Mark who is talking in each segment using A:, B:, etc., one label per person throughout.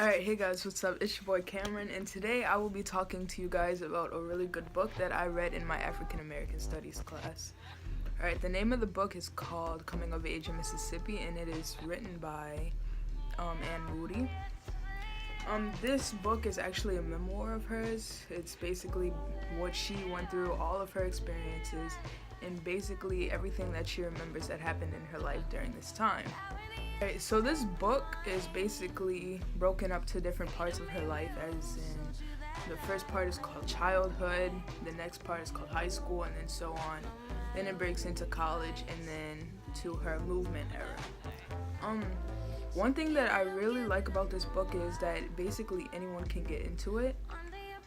A: Alright, hey guys, what's up? It's your boy Cameron, and today I will be talking to you guys about a really good book that I read in my African American Studies class. Alright, the name of the book is called Coming of Age in Mississippi, and it is written by Anne Moody. This book is actually a memoir of hers. It's basically what she went through, all of her experiences, and basically everything that she remembers that happened in her life during this time. Alright, so this book is basically broken up to different parts of her life, as in the first part is called childhood, the next part is called high school, and then so on. Then it breaks into college, and then to her movement era. One thing that I really like about this book is that basically anyone can get into it.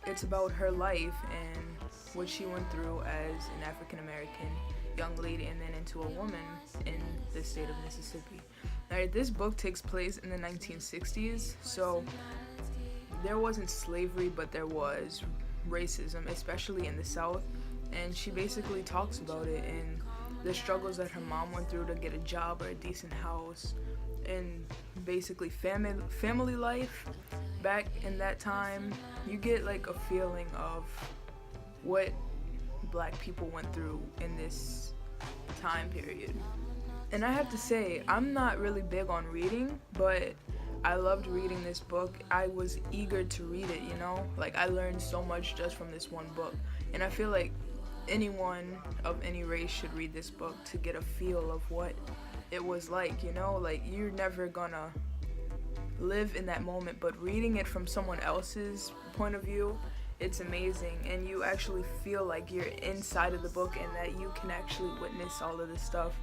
A: It's about her life and what she went through as an African American young lady and then into a woman in the state of Mississippi. Alright, this book takes place in the 1960s, so there wasn't slavery, but there was racism, especially in the South, and she basically talks about it and the struggles that her mom went through to get a job or a decent house, and basically family life back in that time. You get like a feeling of what black people went through in this time period. And I have to say, I'm not really big on reading, but I loved reading this book. I was eager to read it, you know? Like, I learned so much just from this one book. And I feel like anyone of any race should read this book to get a feel of what it was like, you know? Like, you're never gonna live in that moment, but reading it from someone else's point of view, it's amazing, and you actually feel like you're inside of the book and that you can actually witness all of this stuff.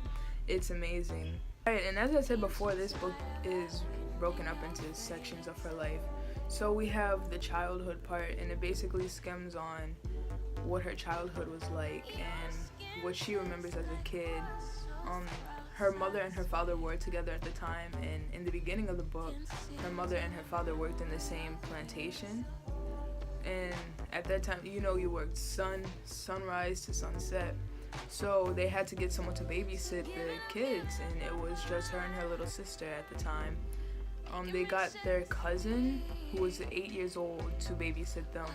A: It's amazing. Alright, and as I said before, this book is broken up into sections of her life. So we have the childhood part, and it basically skims on what her childhood was like and what she remembers as a kid. Her mother and her father were together at the time, and in the beginning of the book, her mother and her father worked in the same plantation. And at that time, you know, you worked sunrise to sunset. So they had to get someone to babysit the kids, and it was just her and her little sister at the time. They got their cousin, who was 8 years old, to babysit them.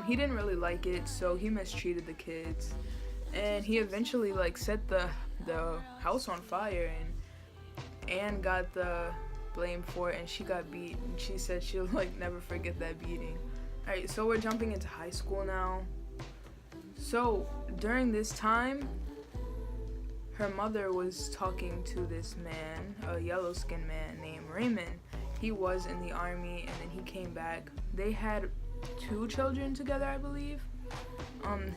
A: He didn't really like it, so he mistreated the kids. And he eventually set the house on fire, and Anne got the blame for it, and she got beat, and she said she'll never forget that beating. Alright, so we're jumping into high school now. So during this time, her mother was talking to this man, a yellow-skinned man named Raymond. He was in the army, and then he came back. They had 2 children together, I believe.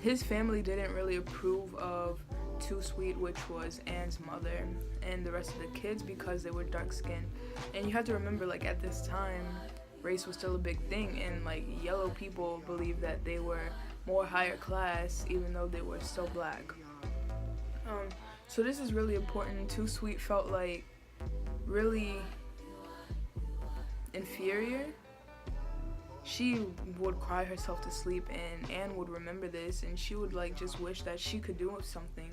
A: His family didn't really approve of Too Sweet, which was Anne's mother, and the rest of the kids because they were dark-skinned. And you have to remember, at this time, race was still a big thing, and yellow people believed that they were more higher class even though they were still black. So this is really important. Too Sweet felt really inferior. She would cry herself to sleep, and Anne would remember this, and she would just wish that she could do something.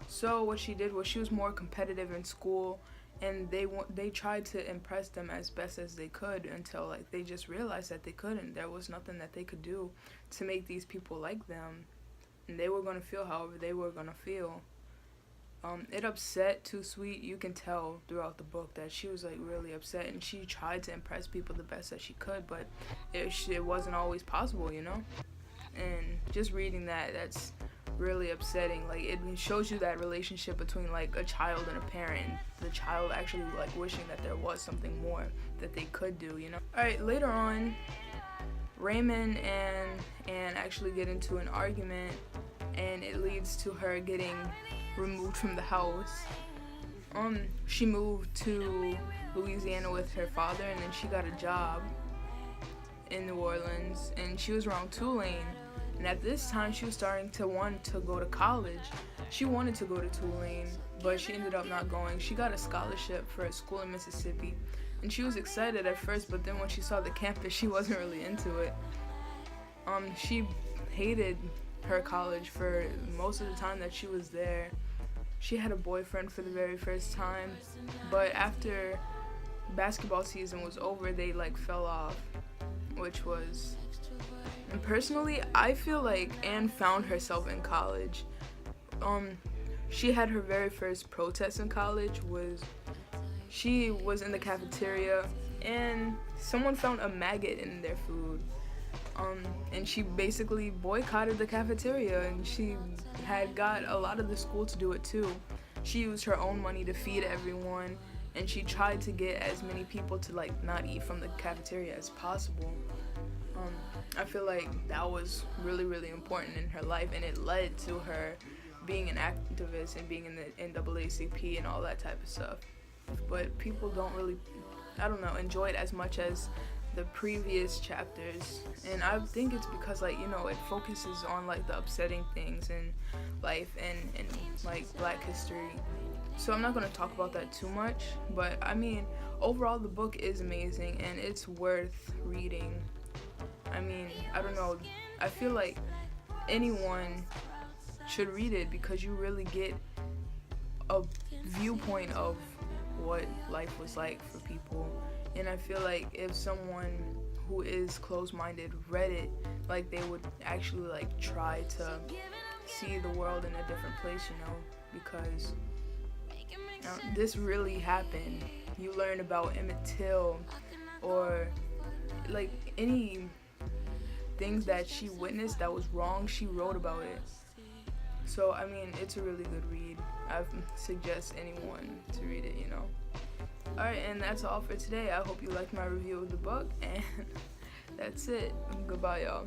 A: So what she did was she was more competitive in school, and they tried to impress them as best as they could until they just realized that they couldn't. There was nothing that they could do to make these people like them, and they were going to feel however they were going to feel. It upset Too Sweet. You can tell throughout the book that she was really upset, and she tried to impress people the best that she could, but it wasn't always possible, you know? And just reading that's really upsetting. It shows you that relationship between a child and a parent, the child actually wishing that there was something more that they could do, you know? Alright, later on, Raymond and Anne actually get into an argument, and it leads to her getting removed from the house. She moved to Louisiana with her father, and then she got a job in New Orleans, and she was around Tulane. And at this time, she was starting to want to go to college. She wanted to go to Tulane, but she ended up not going. She got a scholarship for a school in Mississippi, and she was excited at first, but then when she saw the campus, she wasn't really into it. She hated her college for most of the time that she was there. She had a boyfriend for the very first time, but after basketball season was over, they like fell off, which was. And personally, I feel like Anne found herself in college. She had her very first protest in college. She was in the cafeteria and someone found a maggot in their food. And she basically boycotted the cafeteria, and she had got a lot of the school to do it too. She used her own money to feed everyone, and she tried to get as many people to like not eat from the cafeteria as possible. I feel like that was really, really important in her life, and it led to her being an activist and being in the NAACP and all that type of stuff. But people don't really, I don't know, enjoy it as much as the previous chapters, and I think it's because, like, you know, it focuses on like the upsetting things in life and like Black history. So I'm not going to talk about that too much, but I mean, overall the book is amazing and it's worth reading. I mean, I don't know, I feel like anyone should read it because you really get a viewpoint of what life was like for people. And I feel like if someone who is closed-minded read it, like they would actually like try to see the world in a different place, you know, because this really happened. You learn about Emmett Till or like any things that she witnessed that was wrong, she wrote about it. So I mean, it's a really good read. I suggest anyone to read it, you know. Alright, and that's all for today. I hope you liked my review of the book, and that's it. Goodbye, y'all.